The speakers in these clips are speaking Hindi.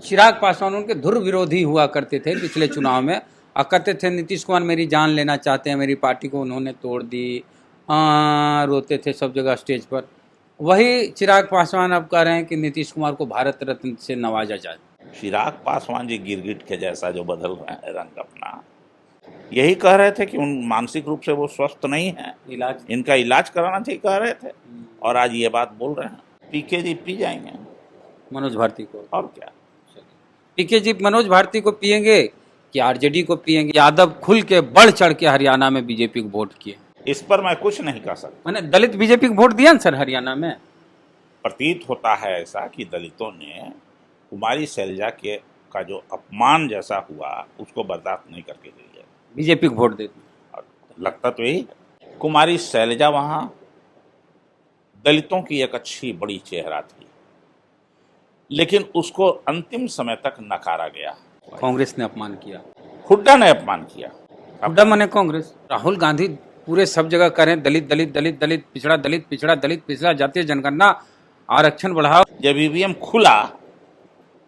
चिराग पासवान उनके धुर विरोधी हुआ करते थे पिछले चुनाव में, और कहते थे नीतीश कुमार मेरी जान लेना चाहते हैं, मेरी पार्टी को उन्होंने तोड़ दी। रोते थे सब जगह स्टेज पर। वही चिराग पासवान अब कह रहे हैं कि नीतीश कुमार को भारत रत्न से नवाजा जाए। चिराग पासवान जी गिरगिट के जैसा जो बदल रहे हैं रंग अपना, यही कह रहे थे कि उन मानसिक रूप से वो स्वस्थ नहीं है, इनका इलाज कराना चाहिए कह रहे थे, और आज ये बात बोल रहे हैं। पीके जी पी जाएंगे मनोज भारती को, और क्या। पीके जी मनोज भारती को पिएंगे कि आरजेडी को पिएंगे? यादव खुल के बढ़ चढ़ के हरियाणा में बीजेपी को वोट किए। इस पर मैं कुछ नहीं कह सकता। मैंने दलित बीजेपी को वोट दिया ना सर हरियाणा में। प्रतीत होता है ऐसा कि दलितों ने कुमारी शैलजा के का जो अपमान जैसा हुआ उसको बर्दाश्त नहीं करके गई है, बीजेपी को वोट देती। लगता तो यही। कुमारी शैलजा वहां दलितों की एक अच्छी बड़ी चेहरा थी, लेकिन उसको अंतिम समय तक नकारा गया। कांग्रेस ने अपमान किया, हुड्डा ने अपमान किया। हुड्डा माने कांग्रेस। राहुल गांधी पूरे सब जगह करें दलित दलित दलित दलित पिछड़ा दलित पिछड़ा दलित पिछड़ा, जातीय जनगणना, आरक्षण बढ़ाओ। जब ईवीएम खुला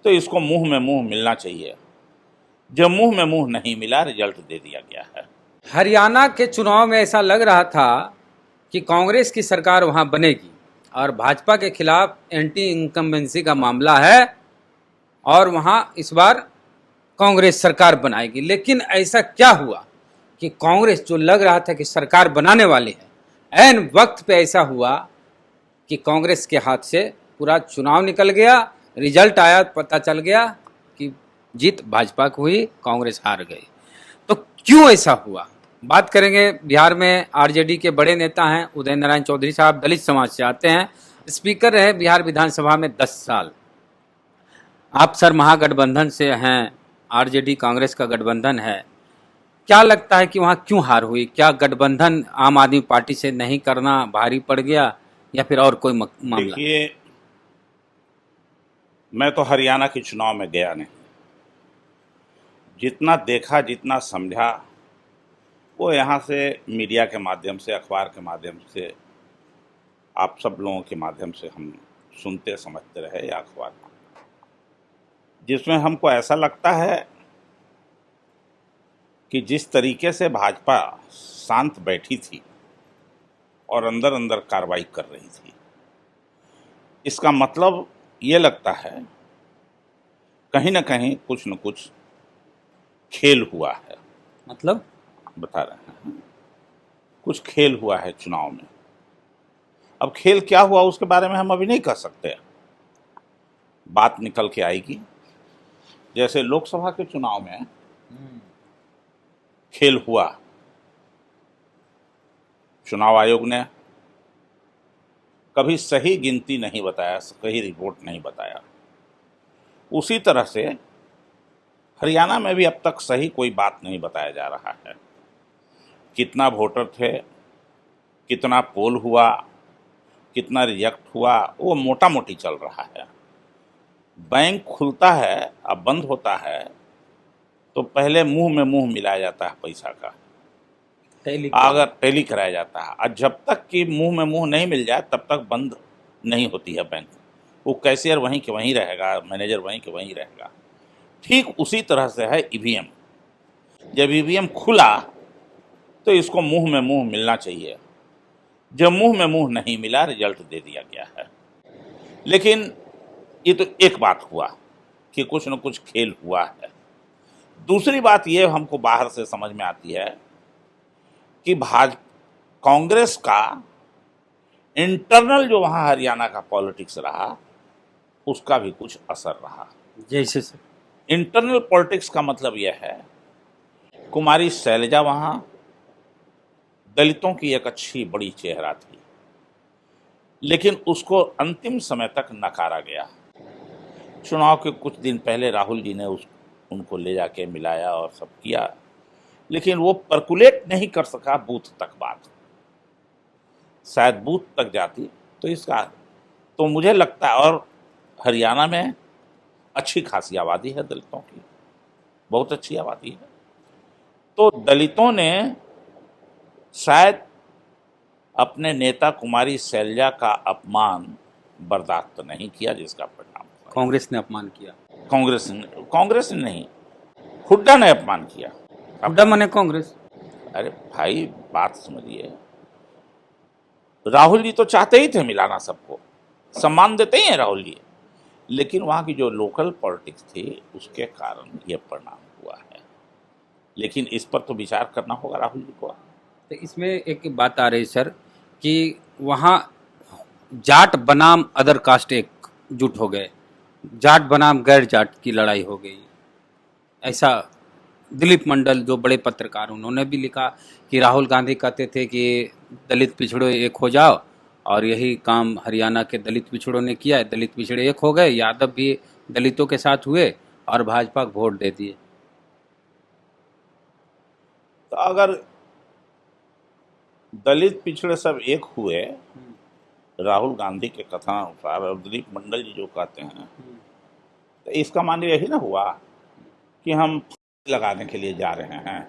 तो इसको मुंह में मुंह मिलना चाहिए। जब मुंह में मुंह नहीं मिला, रिजल्ट दे दिया गया है। हरियाणा के चुनाव में ऐसा लग रहा था कि कांग्रेस की सरकार वहां बनेगी और भाजपा के खिलाफ एंटी इनकम्बेंसी का मामला है और वहां इस बार कांग्रेस सरकार बनाएगी। लेकिन ऐसा क्या हुआ कि कांग्रेस जो लग रहा था कि सरकार बनाने वाली है, ऐन वक्त पे ऐसा हुआ कि कांग्रेस के हाथ से पूरा चुनाव निकल गया। रिजल्ट आया, पता चल गया कि जीत भाजपा को हुई, कांग्रेस हार गई। तो क्यों ऐसा हुआ, बात करेंगे। बिहार में आरजेडी के बड़े नेता हैं उदय नारायण चौधरी साहब, दलित समाज से आते हैं, स्पीकर रहे बिहार विधानसभा में 10 साल। आप सर महागठबंधन से हैं, आरजेडी कांग्रेस का गठबंधन है, क्या लगता है कि वहां क्यों हार हुई? क्या गठबंधन आम आदमी पार्टी से नहीं करना भारी पड़ गया या फिर और कोई मामला? देखिए, मैं तो हरियाणा के चुनाव में गया नहीं, जितना देखा जितना समझा वो यहाँ से मीडिया के माध्यम से, अखबार के माध्यम से, आप सब लोगों के माध्यम से हम सुनते समझते रहे, या अखबार जिसमें हमको ऐसा लगता है कि जिस तरीके से भाजपा शांत बैठी थी और अंदर अंदर कार्रवाई कर रही थी, इसका मतलब ये लगता है कहीं ना कहीं कुछ न कुछ खेल हुआ है। मतलब बता रहे हैं, कुछ खेल हुआ है चुनाव में। अब खेल क्या हुआ उसके बारे में हम अभी नहीं कह सकते, बात निकल के आएगी। जैसे लोकसभा के चुनाव में खेल हुआ, चुनाव आयोग ने कभी सही गिनती नहीं बताया, सही रिपोर्ट नहीं बताया। उसी तरह से हरियाणा में भी अब तक सही कोई बात नहीं बताया जा रहा है। कितना वोटर थे, कितना पोल हुआ, कितना रिजेक्ट हुआ, वो मोटा मोटी चल रहा है। बैंक खुलता है अब बंद होता है तो पहले मुंह में मुंह मिलाया जाता है पैसा का, अगर टैली कराया जाता है, और जब तक कि मुंह में मुंह नहीं मिल जाए तब तक बंद नहीं होती है बैंक। वो कैशियर वहीं के वहीं रहेगा, मैनेजर वहीं के वहीं रहेगा। ठीक उसी तरह से है ईवीएम। जब ईवीएम खुला तो इसको मुंह में मुंह मिलना चाहिए। जब मुंह में मुंह नहीं मिला, रिजल्ट दे दिया गया है। लेकिन ये तो एक बात हुआ कि कुछ न कुछ खेल हुआ है। दूसरी बात ये हमको बाहर से समझ में आती है कि कांग्रेस का इंटरनल जो वहां हरियाणा का पॉलिटिक्स रहा उसका भी कुछ असर रहा। जैसे सर, इंटरनल पॉलिटिक्स का मतलब यह है, कुमारी शैलजा वहां दलितों की एक अच्छी बड़ी चेहरा थी, लेकिन उसको अंतिम समय तक नकारा गया। चुनाव के कुछ दिन पहले राहुल जी ने उनको ले जाके मिलाया और सब किया, लेकिन वो परकुलेट नहीं कर सका बूथ तक बात। शायद बूथ तक जाती तो इसका, तो मुझे लगता है, और हरियाणा में अच्छी खासी आबादी है दलितों की, बहुत अच्छी आबादी है, तो दलितों ने शायद अपने नेता कुमारी शैलजा का अपमान बर्दाश्त नहीं किया, जिसका परिणाम कांग्रेस ने अपमान किया। कांग्रेस ने नहीं, हुड्डा ने अपमान किया। हुड्डा माने कांग्रेस। अरे भाई बात समझिए, राहुल जी तो चाहते ही थे मिलाना सबको, सम्मान देते ही हैं राहुल जी, लेकिन वहाँ की जो लोकल पॉलिटिक्स थी उसके कारण ये परिणाम हुआ है। लेकिन इस पर तो विचार करना होगा राहुल जी को। तो इसमें एक बात आ रही सर कि वहाँ जाट बनाम अदर कास्ट एकजुट हो गए, जाट बनाम गैर जाट की लड़ाई हो गई। ऐसा दिलीप मंडल जो बड़े पत्रकार, उन्होंने भी लिखा कि राहुल गांधी कहते थे कि दलित पिछड़े एक हो जाओ, और यही काम हरियाणा के दलित पिछड़ों ने किया है। दलित पिछड़े एक हो गए, यादव भी दलितों के साथ हुए और भाजपा को वोट दे दिए। तो अगर दलित पिछड़े सब एक हुए राहुल गांधी के कथनानुसार और दिलीप मंडल जी जो कहते हैं, तो इसका मान यही ना हुआ कि हम फांसी लगाने के लिए जा रहे हैं,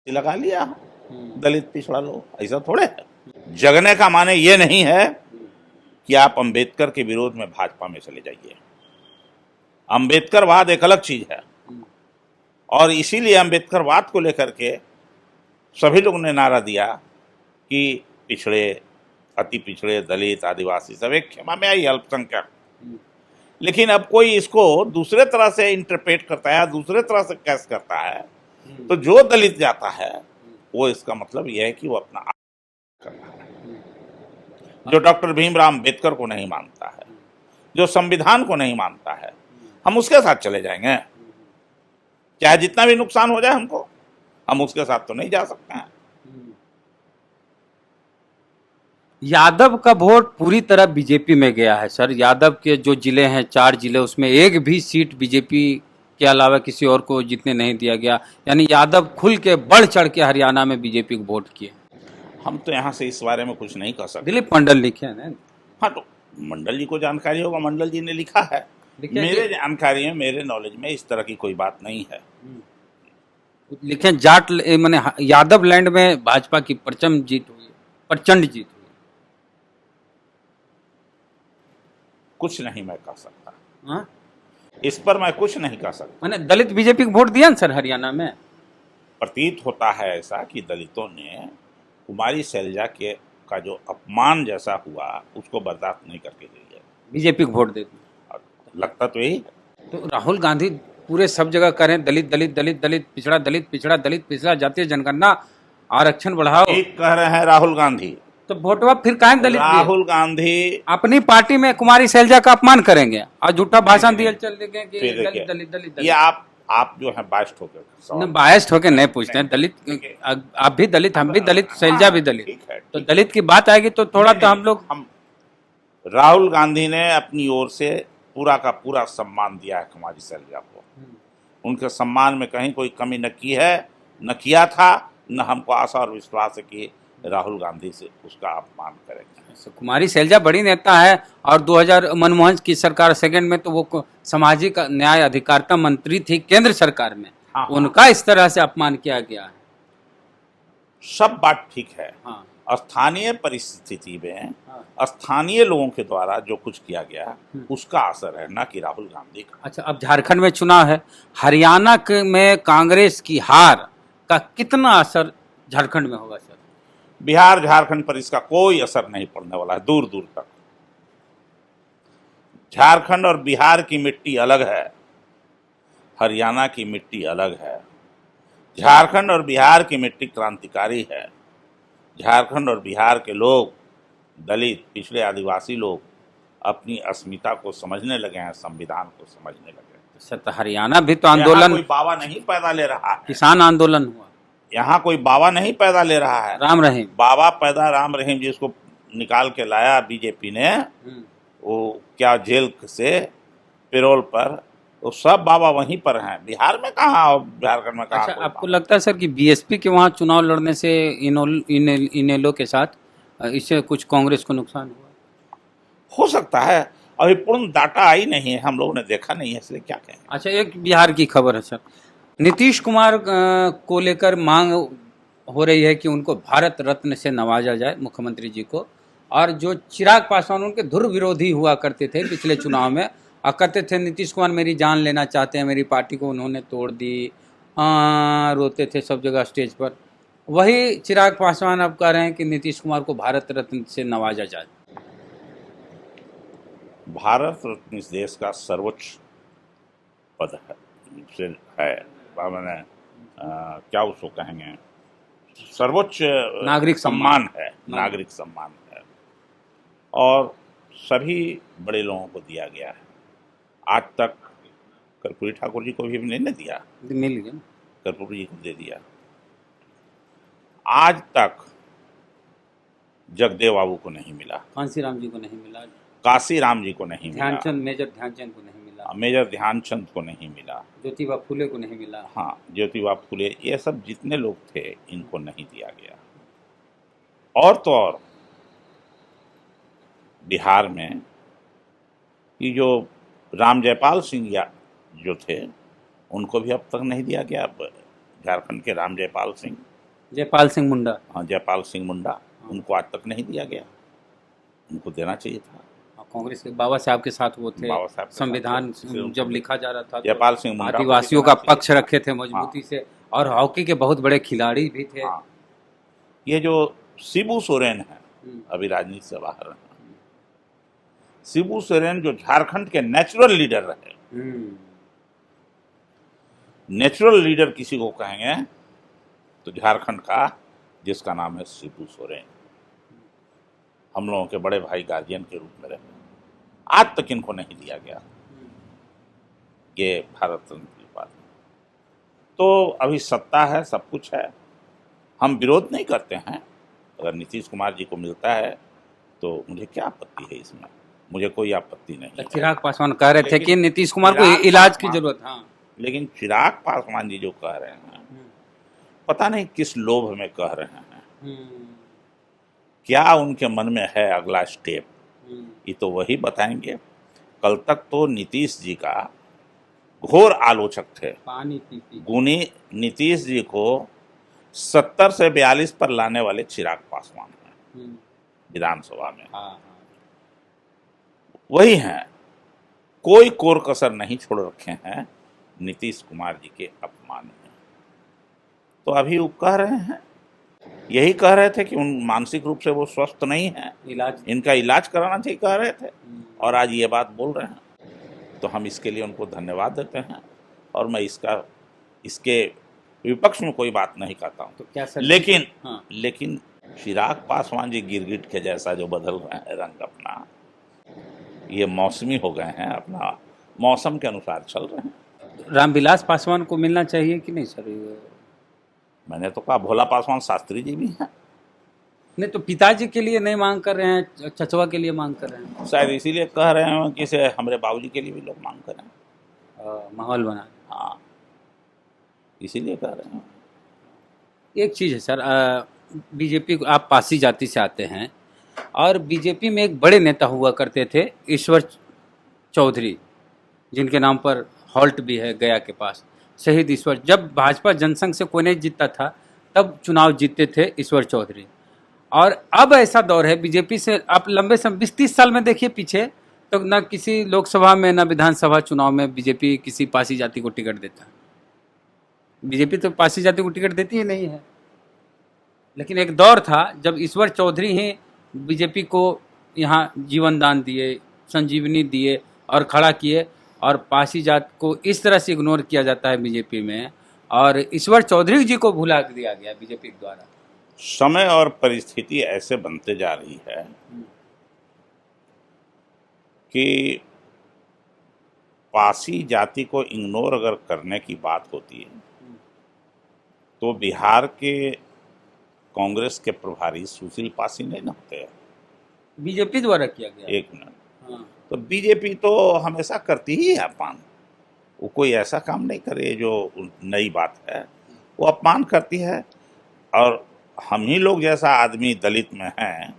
लगा लिया दलित पिछड़ा लोग। ऐसा थोड़े है। जगने का माने ये नहीं है कि आप अंबेडकर के विरोध में भाजपा में चले जाइए। अंबेडकरवाद एक अलग चीज है, और इसीलिए अंबेडकरवाद को लेकर के सभी लोगों ने नारा दिया कि पिछड़े, अति पिछड़े, दलित, आदिवासी सब एक खेमा में आई, अल्पसंख्यक। लेकिन अब कोई इसको दूसरे तरह से इंटरप्रेट करता है, दूसरे तरह से कैस करता है। तो जो दलित जाता है वो इसका मतलब यह है कि वो अपना कर रहा है। जो डॉक्टर भीमराव अम्बेडकर को नहीं मानता है, जो संविधान को नहीं मानता है, हम उसके साथ चले जाएंगे। चाहे जितना भी नुकसान हो जाए हमको, हम उसके साथ तो नहीं जा सकते हैं। यादव का वोट पूरी तरह बीजेपी में गया है सर। यादव के जो जिले हैं 4 जिले, उसमें एक भी सीट बीजेपी के अलावा किसी और को जीतने नहीं दिया गया। यानी यादव खुल के बढ़ चढ़ के हरियाणा में बीजेपी को वोट किए। हम तो यहाँ से इस बारे में कुछ नहीं कह सकते। दिलीप मंडल लिखे हैं ना। हाँ, तो मंडल जी को जानकारी होगा, मंडल जी ने लिखा है। मेरे जानकारी में, मेरे नॉलेज में इस तरह की कोई बात नहीं है। लिखे जाट माने यादव लैंड में भाजपा की प्रचंड जीत हुई, प्रचंड जीत हुई। कुछ नहीं मैं कह सकता। हाँ? इस पर मैं कुछ नहीं कह सकता। मैंने दलित बीजेपी को वोट दिया ना सर हरियाणा में। प्रतीत होता है ऐसा कि दलितों ने कुमारी शैलजा के का जो अपमान जैसा हुआ उसको बर्दाश्त नहीं करके दी है, बीजेपी को वोट दे दी। लगता तो यही है। तो राहुल गांधी पूरे सब जगह करें दलित दलित दलित दलित पिछड़ा, दलित पिछड़ा, दलित पिछड़ा, जातीय जनगणना, आरक्षण बढ़ाओ। एक कह रहे हैं राहुल गांधी, तो वोटवा फिर काहे दलित? राहुल गांधी अपनी पार्टी में कुमारी शैलजा का अपमान करेंगे और झूठा भाषण दिए चल देंगे कि दलित दलित दलित। ये आप जो है बायस्ड होकर बायस्ड होकर नहीं पूछते हैं। दलित आप भी दलित, हम भी दलित, शैलजा भी दलित। तो दलित की बात आएगी तो थोड़ा तो हम लोग, राहुल गांधी ने अपनी ओर से पूरा का पूरा सम्मान दिया है कुमारी शैलजा को। उनके सम्मान में कहीं कोई कमी न की है, न किया था, न हमको आशा और विश्वास है कि राहुल गांधी से उसका अपमान करेंगे। कुमारी शैलजा बड़ी नेता है, और 2000 मनमोहन की सरकार सेकंड में तो वो सामाजिक न्याय अधिकारिता मंत्री थी केंद्र सरकार में। हाँ, उनका इस तरह से अपमान किया गया है। सब बात ठीक है। हाँ। स्थानीय परिस्थिति में स्थानीय लोगों के द्वारा जो कुछ किया गया उसका असर है, ना कि राहुल गांधी का। अच्छा, अब झारखंड में चुनाव है, हरियाणा में कांग्रेस की हार का कितना असर झारखंड में होगा सर? बिहार झारखंड पर इसका कोई असर नहीं पड़ने वाला है, दूर दूर तक। झारखंड और बिहार की मिट्टी अलग है, हरियाणा की मिट्टी अलग है। झारखंड और बिहार की मिट्टी क्रांतिकारी है। झारखंड और बिहार के लोग, दलित, पिछड़े, आदिवासी लोग अपनी अस्मिता को समझने लगे हैं, संविधान को समझने लगे हैं। सर, तो हरियाणा भी तो आंदोलन, कोई बाबा नहीं पैदा ले रहा है, किसान आंदोलन हुआ। यहाँ कोई बाबा नहीं पैदा ले रहा है, राम रहीम बाबा पैदा राम रहीम जी उसको निकाल के लाया बीजेपी ने, वो क्या जेल से पेरोल पर, वो सब बाबा वहीं पर हैं। बिहार में कहाँ, झारखंड में कहाँ? अच्छा, आपको लगता है सर कि बीएसपी के वहाँ चुनाव लड़ने से इनेलो के साथ इससे कुछ कांग्रेस को नुकसान हुआ? हो सकता है, अभी पूर्ण डाटा आई नहीं है, हम लोगों ने देखा नहीं है, इसलिए क्या कहें। अच्छा, एक बिहार की खबर है सर, नीतीश कुमार को लेकर मांग हो रही है कि उनको भारत रत्न से नवाजा जाए, मुख्यमंत्री जी को। और जो चिराग पासवान उनके धुर विरोधी हुआ करते थे पिछले चुनाव में, और कहते थे नीतीश कुमार मेरी जान लेना चाहते हैं, मेरी पार्टी को उन्होंने तोड़ दी, रोते थे सब जगह स्टेज पर। वही चिराग पासवान अब कह रहे हैं कि नीतीश कुमार को भारत रत्न से नवाजा जाए। भारत रत्न इस देश का सर्वोच्च पद है, से है मैंने क्या उसको कहेंगे, सर्वोच्च नागरिक सम्मान है, नागरिक सम्मान है, और सभी बड़े लोगों को दिया गया है। आज तक कर्पूरी ठाकुर जी को भी नहीं ना दिया, मिल गया, कर्पूरी जी को दे दिया। आज तक जगदेव बाबू को नहीं मिला, कांसी राम जी को नहीं मिला, काशी राम जी को नहीं मिला, ध्यानचंद मेजर ध्यानचंद को नहीं मिला, मेजर ध्यानचंद को नहीं मिला, ज्योतिबा फुले को नहीं मिला। हाँ, ज्योतिबा फुले, ये सब जितने लोग थे इनको नहीं दिया गया। और तो और बिहार में ये जो राम जयपाल सिंह या जो थे उनको भी अब तक नहीं दिया गया। अब झारखंड के राम जयपाल सिंह मुंडा, हाँ, जयपाल सिंह मुंडा, उनको आज तक नहीं दिया गया, उनको देना चाहिए था। कांग्रेस के बाबा साहब के साथ वो थे, संविधान जब लिखा जा रहा था जयपाल सिंह मुंडा आदिवासियों का पक्ष रखे थे मजबूती से, और हॉकी के बहुत बड़े खिलाड़ी भी थे। ये जो शिबू सोरेन है अभी राजनीति से बाहर है, शिबू सोरेन जो झारखंड के नेचुरल लीडर रहे, नेचुरल लीडर किसी को कहेंगे तो झारखंड का जिसका नाम है शिबू सोरेन, हम लोगों के बड़े भाई गार्जियन के रूप में रहे, आज तक इनको नहीं दिया गया ये भारत रत्न की बात। तो अभी सत्ता है, सब कुछ है, हम विरोध नहीं करते हैं। अगर नीतीश कुमार जी को मिलता है तो मुझे क्या आपत्ति है इसमें, मुझे कोई आपत्ति नहीं। चिराग पासवान कह रहे थे कि नीतीश कुमार को इलाज की जरूरत है, लेकिन चिराग पासवान जी जो कह रहे हैं पता नहीं किस लोभ में कह रहे हैं, क्या उनके मन में है अगला स्टेप, ये तो वही बताएंगे। कल तक तो नीतीश जी का घोर आलोचक थे, गुनी नीतीश जी को 70 से 42 पर लाने वाले चिराग पासवान हैं विधानसभा में, वही हैं, कोई कोर कसर नहीं छोड़ रखे हैं नीतीश कुमार जी के अपमान में। तो अभी वो कह रहे हैं, यही कह रहे थे कि उन मानसिक रूप से वो स्वस्थ नहीं है, इनका इलाज कराना चाहिए कह रहे थे, और आज ये बात बोल रहे हैं। तो हम इसके लिए उनको धन्यवाद देते हैं, और मैं इसके विपक्ष में कोई बात नहीं कहता हूँ। तो लेकिन चिराग पासवान जी गिरगिट के जैसा जो बदल रहे हैं रंग अपना, ये मौसमी हो गए हैं, अपना मौसम के अनुसार चल रहे हैं। रामविलास पासवान को मिलना चाहिए कि नहीं सर? मैंने तो कहा भोला पासवान शास्त्री जी भी हैं। नहीं तो पिताजी के लिए नहीं मांग कर रहे हैं, चचवा के लिए मांग कर रहे हैं, शायद इसीलिए कह रहे हैं कि से हमारे बाबूजी के लिए भी लोग मांग कर रहे हैं, माहौल बना। हाँ, इसीलिए कह रहे हैं। एक चीज़ है सर, बीजेपी को आप पासी जाति से आते हैं, और बीजेपी में एक बड़े नेता हुआ करते थे ईश्वर चौधरी, जिनके नाम पर हॉल्ट भी है गया के पास, शहीद ईश्वर। जब भाजपा जनसंघ से कोई नहीं जीतता था तब चुनाव जीतते थे ईश्वर चौधरी। और अब ऐसा दौर है बीजेपी से, आप लंबे समय 20-30 साल में देखिए पीछे, तो न किसी लोकसभा में न विधानसभा चुनाव में बीजेपी किसी पासी जाति को टिकट देता है। बीजेपी तो पासी जाति को टिकट देती ही नहीं है। लेकिन एक दौर था जब ईश्वर चौधरी ही बीजेपी को यहाँ जीवन दान दिए, संजीवनी दिए और खड़ा किए, और पासी जात को इस तरह से इग्नोर किया जाता है बीजेपी में, और ईश्वर चौधरी जी को भुला दिया गया बीजेपी द्वारा। समय और परिस्थिति ऐसे बनते जा रही है कि पासी जाति को इग्नोर अगर करने की बात होती है तो बिहार के कांग्रेस के प्रभारी सुशील पासी नहीं ना होते हैं, बीजेपी द्वारा किया गया। एक मिनट, तो बीजेपी तो हमेशा करती ही है अपमान, वो कोई ऐसा काम नहीं करे जो नई बात है, वो अपमान करती है। और हम ही लोग जैसा आदमी दलित में हैं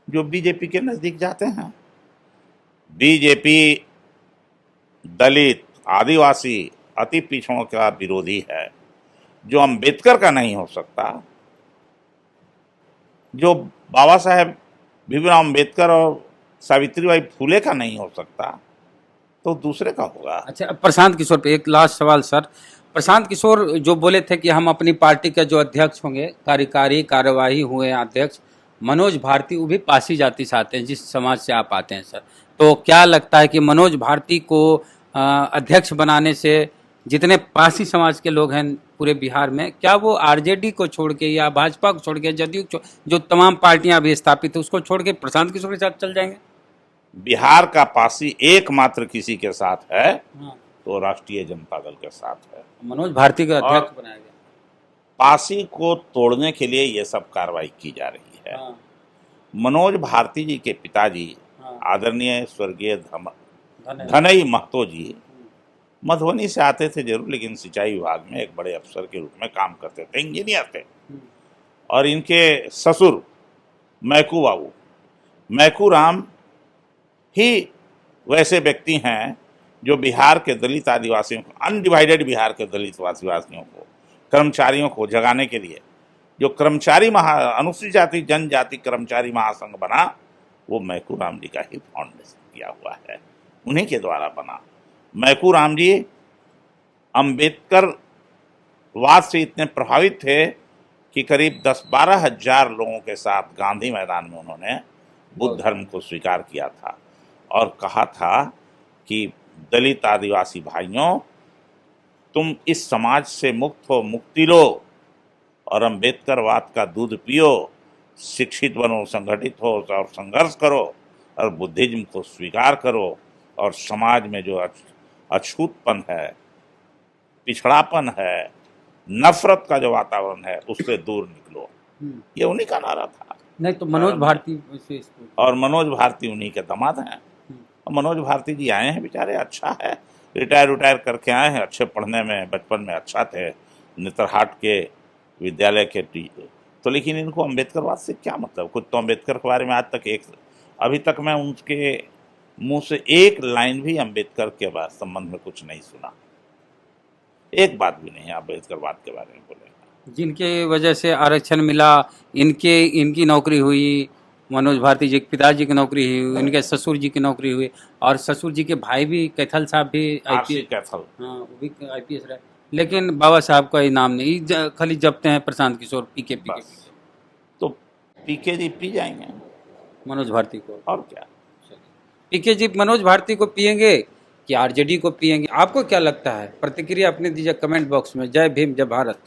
जो बीजेपी के नज़दीक जाते हैं। बीजेपी दलित, आदिवासी, अति पिछड़ों का विरोधी है, जो अम्बेडकर का नहीं हो सकता, जो बाबा साहेब भीमराव अम्बेडकर और सावित्रीबाई फुले का नहीं हो सकता, तो दूसरे का होगा। अच्छा, प्रशांत किशोर पे एक लास्ट सवाल सर। प्रशांत किशोर जो बोले थे कि हम अपनी पार्टी के जो अध्यक्ष होंगे, कार्यकारी कार्यवाही हुए अध्यक्ष, मनोज भारती वो भी पासी जाति से आते हैं, जिस समाज से आप आते हैं सर, तो क्या लगता है कि मनोज भारती को अध्यक्ष बनाने से जितने पासी समाज के लोग हैं पूरे बिहार में, क्या वो आरजेडी को छोड़ के या भाजपा को छोड़ के, जदयू जो तमाम पार्टियां अभी स्थापित है उसको छोड़ के प्रशांत किशोर के साथ चल जाएंगे? बिहार का पासी एकमात्र किसी के साथ है हाँ। तो राष्ट्रीय जनता दल के साथ है। मनोज भारती का अध्यक्ष बनाया गया। पासी को तोड़ने के लिए ये सब कार्रवाई की जा रही है। हाँ। मनोज भारती जी के पिताजी हाँ। आदरणीय स्वर्गीय धनई महतो जी मधुबनी से आते थे जरूर, लेकिन सिंचाई विभाग में एक बड़े अफसर के रूप में काम करते थे, इंजीनियर थे। और इनके ससुर मैकू बाबू, मैकू राम ही वैसे व्यक्ति हैं जो बिहार के दलित आदिवासियों को, अनडिवाइडेड बिहार के दलित आदिवासियों को, कर्मचारियों को जगाने के लिए जो कर्मचारी अनुसूचित जाति जनजाति कर्मचारी महासंघ बना, वो मैकू राम जी का ही फाउंडेशन किया हुआ है, उन्हीं के द्वारा बना। मैकू राम जी अंबेडकर वाद से इतने प्रभावित थे कि करीब 10-12 हजार लोगों के साथ गांधी मैदान में उन्होंने बुद्ध धर्म को स्वीकार किया था और कहा था कि दलित आदिवासी भाइयों, तुम इस समाज से मुक्त हो, मुक्ति लो और अंबेडकरवाद का दूध पियो, शिक्षित बनो, संगठित हो और संघर्ष करो और बुद्धिज्म को स्वीकार करो और समाज में जो अछूतपन है, पिछड़ापन है, नफरत का जो वातावरण है उससे दूर निकलो। ये उन्हीं का नारा था। नहीं तो मनोज भारती और मनोज भारती उन्हीं के दामाद हैं। मनोज भारती जी आए हैं बेचारे, अच्छा है, रिटायर करके आए हैं, अच्छे पढ़ने में बचपन में अच्छा थे, नेतरहाट के विद्यालय के टीचर तो, लेकिन इनको अम्बेडकरवाद से क्या मतलब? कुछ तो अम्बेडकर के बारे में आज तक अभी तक मैं उनके मुंह से एक लाइन भी अम्बेडकर के संबंध में कुछ नहीं सुना, एक बात भी नहीं अम्बेडकरवाद के बारे में बोले। जिनके वजह से आरक्षण मिला, इनकी नौकरी हुई, मनोज भारती जी के पिताजी की नौकरी हुई, इनके ससुर जी की नौकरी हुई, और ससुर जी के भाई भी कैथल साहब भी आईपीएस, कैथल, हाँ वो भी आईपीएस रहे, लेकिन बाबा साहब का ही नाम नहीं, खाली जपते हैं प्रशांत किशोर पीके। तो पीके जी पी जाएंगे मनोज भारती को, और क्या? पीके जी मनोज भारती को पिएंगे कि आरजेडी को पिएंगे? आपको क्या लगता है? प्रतिक्रिया अपने दीजिए कमेंट बॉक्स में। जय भीम, जय भारत।